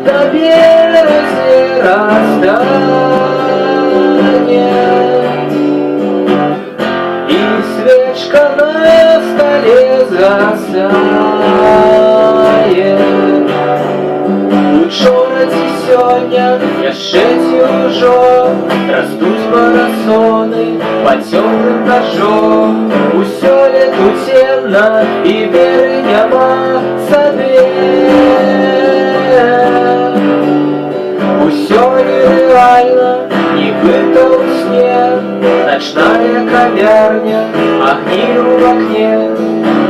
на березе растает, и свечка на столе згасает. Учора сегодня яшчэ ўжо растуць парасоны под цёмным дажджом. Усё лету цемна і веры няма сабе. Усё нереально, нібыта ў сне. Ночная кавярня, огни ў акне,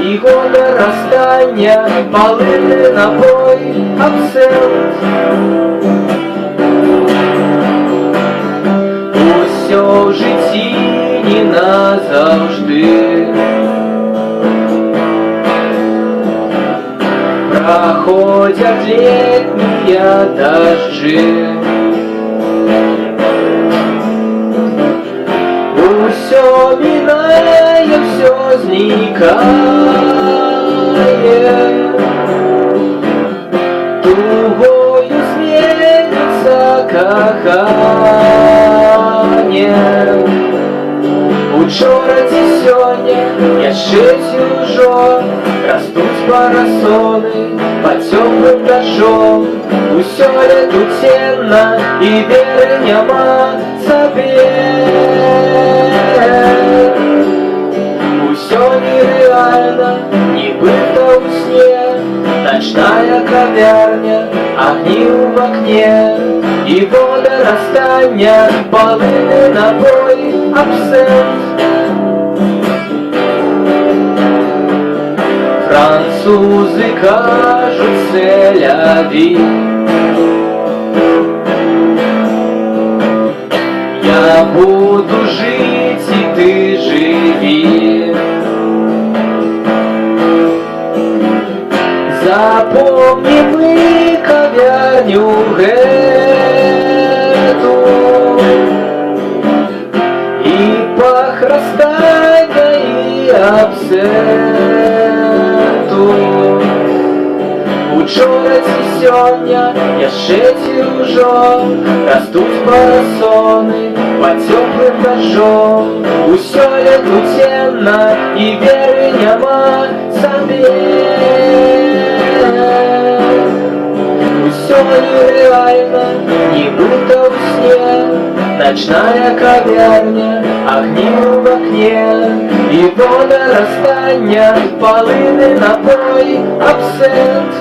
і года расстання, полынны напой, абсент. Усё ў жыцці не назаўжды. Проходят летние дожди. Усё минает, всё зникает. Тугою сменится каханье. Учора ці сёння яшчэ ўжо растуць парасоны под цёмным дажджом. Усё лету цемна і веры няма сабе. Усё нереально, нібыта ў сне. Ночная кавярня, огни ў акне, і вода расстання, полынны напой, абсент. Французы кажут селяви. Я буду жить, и ты живи. Запомни мы кавярню гэту и пахрастання и абсенту. Учора ці сёння яшчэ ўжо растуць парасоны под цёплым дажджом. Усё лету цемна і веры няма сабе. Усё нереально, нібыта ў сне. Ночная кавярня, огни ў акне, і вода расстання, полынны напой, абсент.